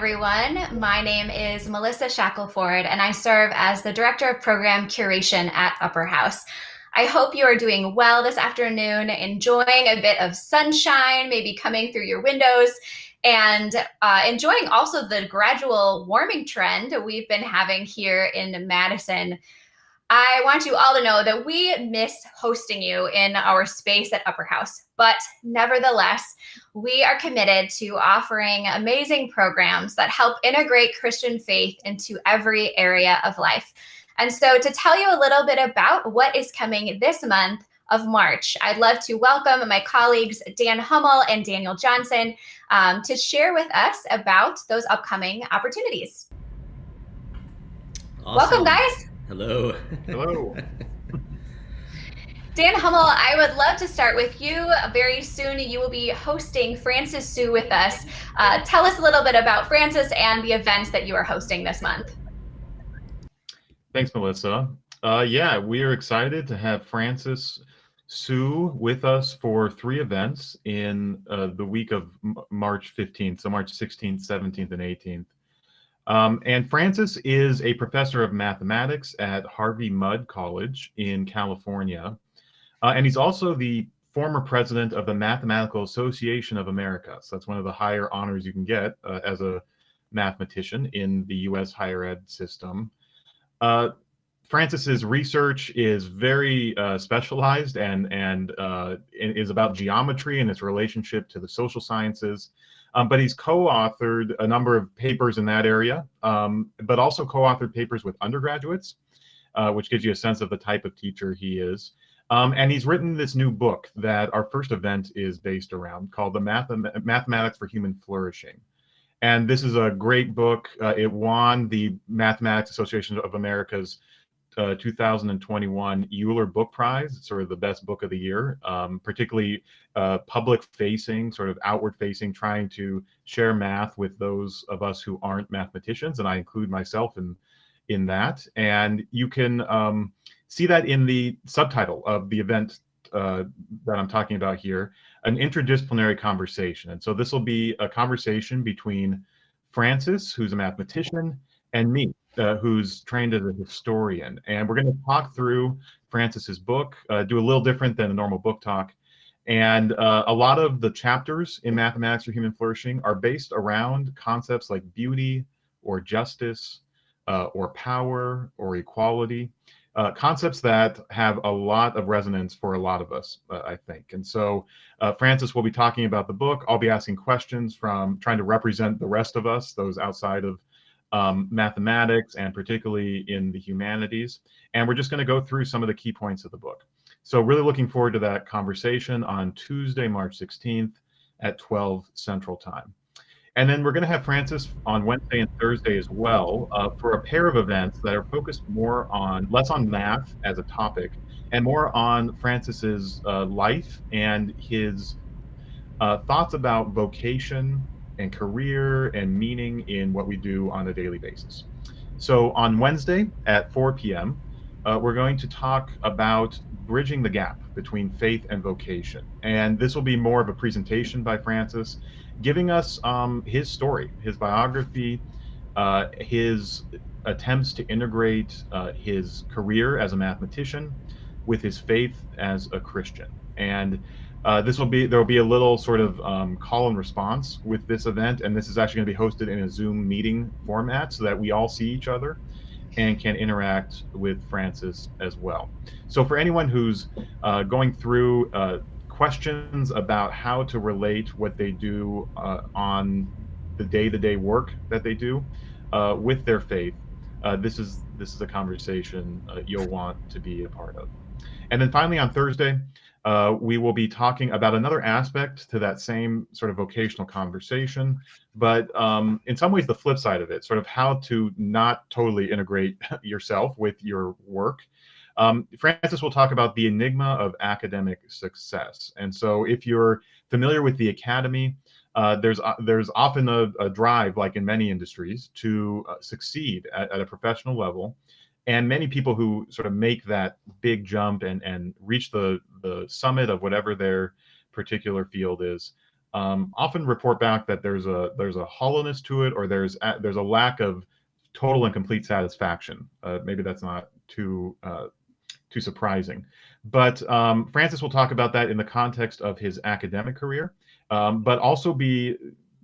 everyone. My name is Melissa Shackelford, and I serve as the Director of Program Curation at Upper House. I hope you are doing well this afternoon, enjoying a bit of sunshine, maybe coming through your windows, and enjoying also the gradual warming trend we've been having here in Madison. I want you all to know that we miss hosting you in our space at Upper House, but nevertheless, we are committed to offering amazing programs that help integrate Christian faith into every area of life. And so, to tell you a little bit about what is coming this month of March, I'd love to welcome my colleagues Dan Hummel and Daniel Johnson to share with us about those upcoming opportunities. Awesome. Welcome, guys. Hello. Hello. Dan Hummel, I would love to start with you. Very soon you will be hosting Francis Sue with us. Tell us a little bit about Francis and the events that you are hosting this month. Thanks, Melissa. Yeah, we are excited to have Francis Sue with us for 3 events in the week of March 15th, so March 16th, 17th, and 18th. And Francis is a professor of mathematics at Harvey Mudd College in California. And he's also the former president of the Mathematical Association of America. So that's one of the higher honors you can get as a mathematician in the US higher ed system. Francis's research is very specialized and is about geometry and its relationship to the social sciences. But he's co-authored a number of papers in that area, but also co-authored papers with undergraduates, which gives you a sense of the type of teacher he is. And he's written this new book that our first event is based around called The Mathematics for Human Flourishing. And this is a great book. It won the Mathematics Association of America's 2021 Euler Book Prize. It's sort of the best book of the year, particularly public-facing, sort of outward-facing, trying to share math with those of us who aren't mathematicians, and I include myself in that. And you can see that in the subtitle of the event that I'm talking about here, an interdisciplinary conversation. And so this will be a conversation between Francis, who's a mathematician, and me, who's trained as a historian. And we're going to talk through Francis's book, do a little different than a normal book talk. And a lot of the chapters in Mathematics for Human Flourishing are based around concepts like beauty or justice or power or equality, concepts that have a lot of resonance for a lot of us, I think. And so Francis will be talking about the book. I'll be asking questions from trying to represent the rest of us, those outside of mathematics and particularly in the humanities. And we're just going to go through some of the key points of the book. So really looking forward to that conversation on Tuesday, March 16th at 12 Central Time. And then we're going to have Francis on Wednesday and Thursday as well for a pair of events that are focused less on math as a topic and more on Francis's life and his thoughts about vocation and career and meaning in what we do on a daily basis. So on Wednesday at 4 p.m., we're going to talk about bridging the gap between faith and vocation. And this will be more of a presentation by Francis, giving us his story, his biography, his attempts to integrate his career as a mathematician with his faith as a Christian. And there will be a little sort of call and response with this event, and this is actually going to be hosted in a Zoom meeting format so that we all see each other and can interact with Francis as well. So for anyone who's going through questions about how to relate what they do on the day-to-day work that they do with their faith, this is a conversation you'll want to be a part of. And then finally on Thursday, we will be talking about another aspect to that same sort of vocational conversation, but in some ways the flip side of it, sort of how to not totally integrate yourself with your work. Francis will talk about the enigma of academic success. And so if you're familiar with the academy, there's often a drive, like in many industries, to succeed at a professional level. And many people who sort of make that big jump and reach the summit of whatever their particular field is often report back that there's a hollowness to it, or there's a lack of total and complete satisfaction. Maybe that's not too surprising. But Francis will talk about that in the context of his academic career, but also be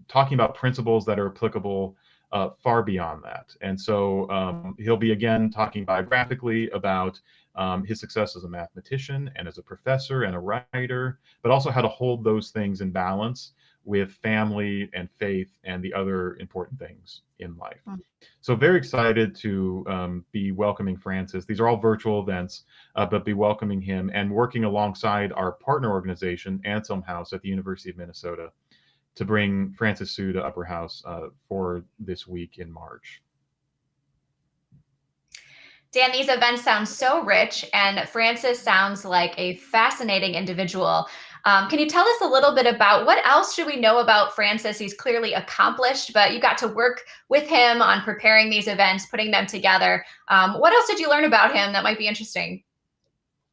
talking about principles that are applicable far beyond that. And so he'll be again talking biographically about his success as a mathematician and as a professor and a writer, but also how to hold those things in balance with family and faith and the other important things in life. So very excited to be welcoming Francis. These are all virtual events, but be welcoming him and working alongside our partner organization, Anselm House at the University of Minnesota, to bring Francis Su to Upper House for this week in March. Dan, these events sound so rich, and Francis sounds like a fascinating individual. Can you tell us a little bit about what else should we know about Francis? He's clearly accomplished, but you got to work with him on preparing these events, putting them together. What else did you learn about him that might be interesting?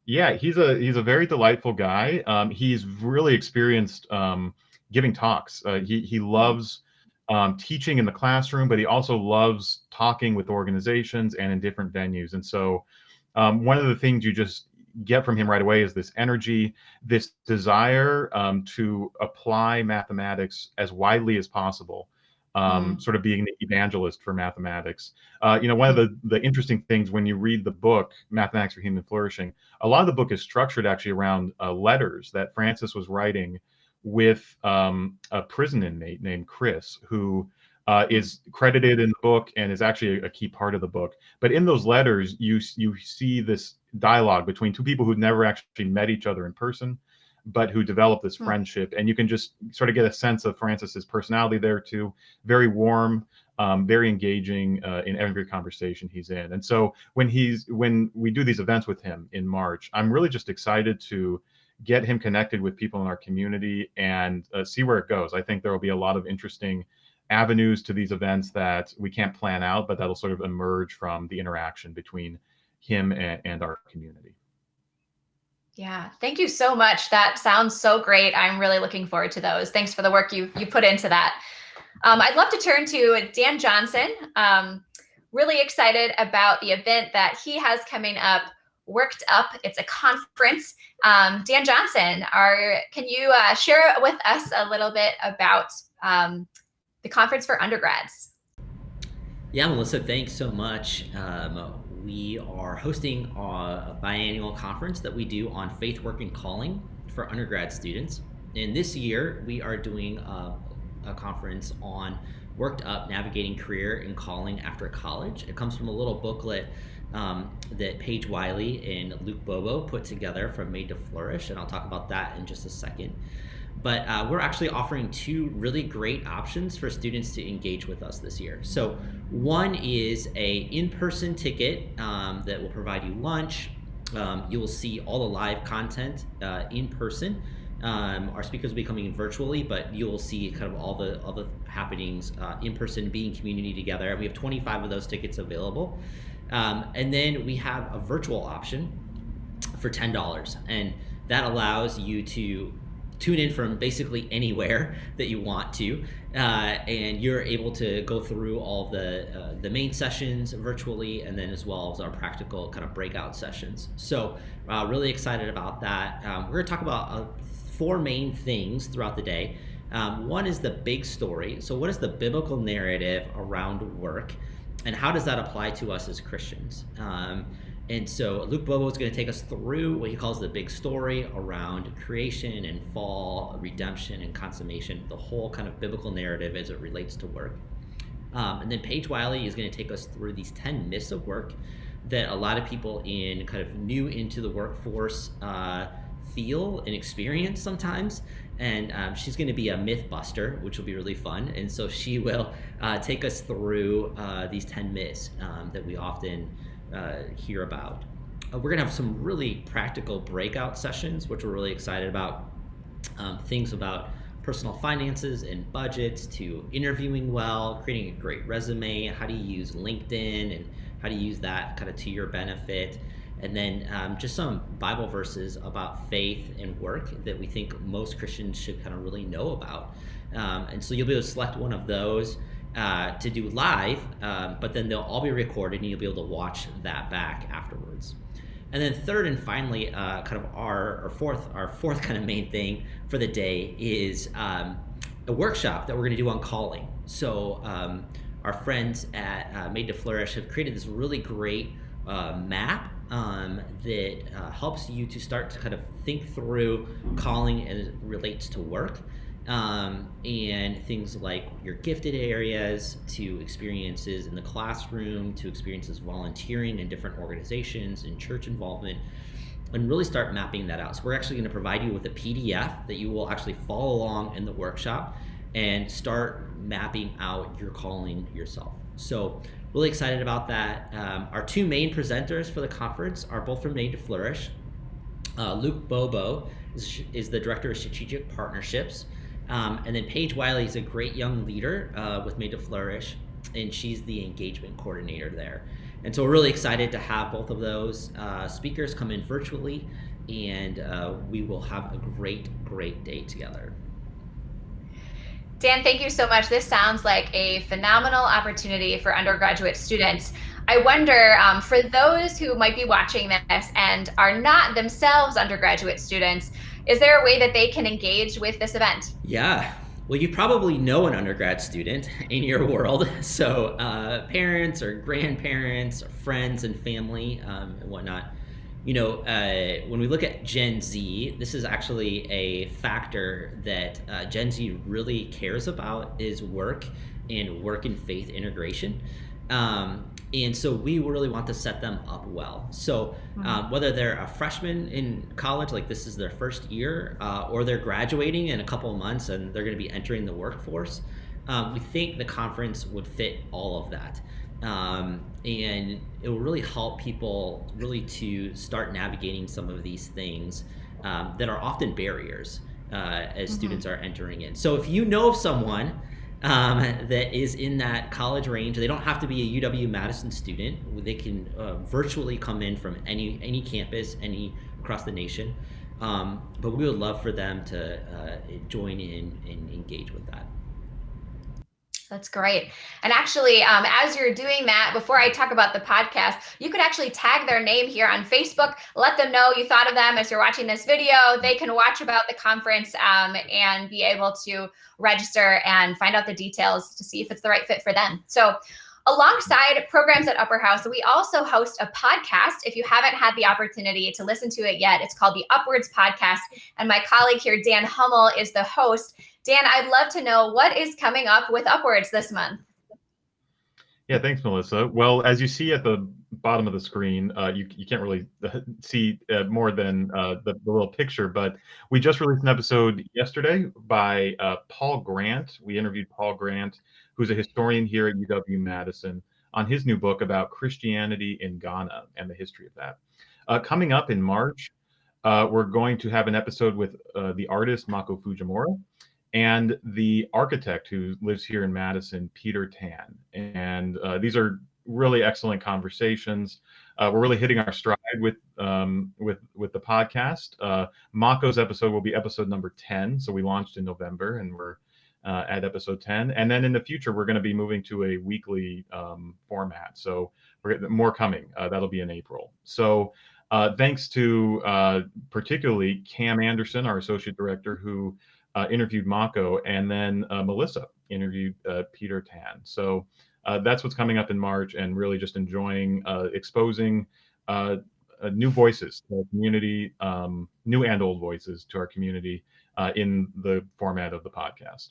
Yeah, he's a very delightful guy. He's really experienced giving talks. He loves teaching in the classroom, but he also loves talking with organizations and in different venues. And so one of the things you just get from him right away is this energy, this desire to apply mathematics as widely as possible, sort of being the evangelist for mathematics. One of the interesting things when you read the book, Mathematics for Human Flourishing, a lot of the book is structured actually around letters that Francis was writing with a prison inmate named Chris, who is credited in the book and is actually a key part of the book. But in those letters, you see this dialogue between two people who'd never actually met each other in person, but who developed this friendship. And you can just sort of get a sense of Francis's personality there too. Very warm, very engaging in every conversation he's in. And so when we do these events with him in March, I'm really just excited to get him connected with people in our community and see where it goes. I think there will be a lot of interesting avenues to these events that we can't plan out, but that'll sort of emerge from the interaction between him and our community. Yeah, thank you so much. That sounds so great. I'm really looking forward to those. Thanks for the work you put into that. I'd love to turn to Dan Johnson. Really excited about the event that he has coming up, Worked Up. It's a conference. Dan Johnson, can you share with us a little bit about the conference for undergrads? Yeah, Melissa, thanks so much. We are hosting a biannual conference that we do on faith, work, and calling for undergrad students. And this year, we are doing a conference on Worked Up, Navigating Career and Calling After College. It comes from a little booklet that Paige Wiley and Luke Bobo put together from Made to Flourish, and I'll talk about that in just a second. But we're actually offering two really great options for students to engage with us this year. So one is a in-person ticket that will provide you lunch. You will see all the live content in person. Our speakers will be coming virtually, but you will see kind of all the happenings in person, being community together. And we have 25 of those tickets available. And then we have a virtual option for $10, and that allows you to tune in from basically anywhere that you want to, and you're able to go through all the main sessions virtually, and then as well as our practical kind of breakout sessions. So really excited about that. We're going to talk about 4 main things throughout the day. One is the big story. So what is the biblical narrative around work, and how does that apply to us as Christians? And so Luke Bobo is going to take us through what he calls the big story around creation and fall, redemption and consummation, the whole kind of biblical narrative as it relates to work. And then Paige Wiley is going to take us through these 10 myths of work that a lot of people in kind of new into the workforce feel and experience sometimes. And she's going to be a myth buster, which will be really fun. And so she will take us through these 10 myths that we often hear about. We're going to have some really practical breakout sessions, which we're really excited about. Things about personal finances and budgets, to interviewing well, creating a great resume, how do you use LinkedIn and how to use that kind of to your benefit. and then just some Bible verses about faith and work that we think most Christians should kind of really know about. And so you'll be able to select one of those to do live, but then they'll all be recorded and you'll be able to watch that back afterwards. And then third and finally, kind of our fourth kind of main thing for the day is a workshop that we're going to do on calling. So our friends at Made to Flourish have created this really great map that helps you to start to kind of think through calling as it relates to work. And things like your gifted areas, to experiences in the classroom, to experiences volunteering in different organizations and church involvement, and really start mapping that out. So we're actually going to provide you with a PDF that you will actually follow along in the workshop and start mapping out your calling yourself. So really excited about that. Our two main presenters for the conference are both from Made to Flourish. Luke Bobo is the Director of Strategic Partnerships. And then Paige Wiley is a great young leader with Made to Flourish, and she's the engagement coordinator there. And so we're really excited to have both of those speakers come in virtually, and we will have a great day together. Dan, thank you so much. This sounds like a phenomenal opportunity for undergraduate students. I wonder, for those who might be watching this and are not themselves undergraduate students, is there a way that they can engage with this event? Yeah, well, you probably know an undergrad student in your world. So parents or grandparents or friends and family and whatnot. You know, when we look at Gen Z, this is actually a factor that Gen Z really cares about, is work and work and faith integration. And so we really want to set them up well. So whether they're a freshman in college, like this is their first year, or they're graduating in a couple of months and they're going to be entering the workforce, we think the conference would fit all of that. And it will really help people really to start navigating some of these things that are often barriers as students are entering in. So if you know of someone that is in that college range, they don't have to be a UW-Madison student. They can virtually come in from any campus, across the nation. But we would love for them to join in and engage with that. That's great. And actually, as you're doing that, before I talk about the podcast, you could actually tag their name here on Facebook, let them know you thought of them as you're watching this video. They can watch about the conference and be able to register and find out the details to see if it's the right fit for them. So alongside programs at Upper House, we also host a podcast. If you haven't had the opportunity to listen to it yet, it's called the Upwards Podcast. And my colleague here, Dan Hummel, is the host. Dan, I'd love to know what is coming up with Upwards this month. Yeah, thanks, Melissa. Well, as you see at the bottom of the screen, you can't really see more than the little picture, but we just released an episode yesterday by Paul Grant. We interviewed Paul Grant, who's a historian here at UW-Madison, on his new book about Christianity in Ghana and the history of that. Coming up in March, we're going to have an episode with the artist Mako Fujimura and the architect who lives here in Madison, Peter Tan. And these are really excellent conversations. We're really hitting our stride with the podcast. Mako's episode will be episode number 10. So we launched in November and we're at episode 10. And then in the future, we're going to be moving to a weekly format. So we're getting more coming. That'll be in April. So thanks to particularly Cam Anderson, our associate director, who interviewed Mako, and then Melissa interviewed Peter Tan. So that's what's coming up in March, and really just enjoying exposing new voices to our community, new and old voices to our community in the format of the podcast.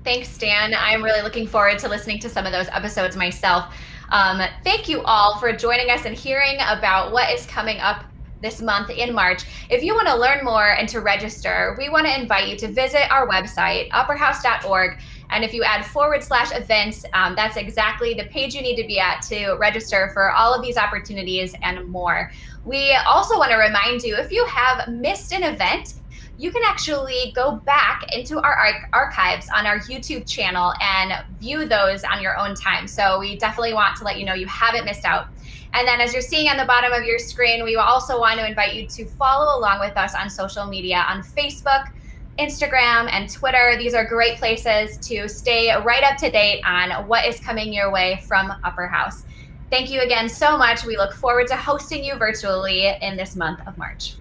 Thanks, Dan. I'm really looking forward to listening to some of those episodes myself. Thank you all for joining us and hearing about what is coming up this month in March. If you want to learn more and to register, we want to invite you to visit our website, upperhouse.org. And if you add /events, that's exactly the page you need to be at to register for all of these opportunities and more. We also want to remind you, if you have missed an event, you can actually go back into our archives on our YouTube channel and view those on your own time. So we definitely want to let you know you haven't missed out. And then as you're seeing on the bottom of your screen, we also want to invite you to follow along with us on social media on Facebook, Instagram, and Twitter. These are great places to stay right up to date on what is coming your way from Upper House. Thank you again so much. We look forward to hosting you virtually in this month of March.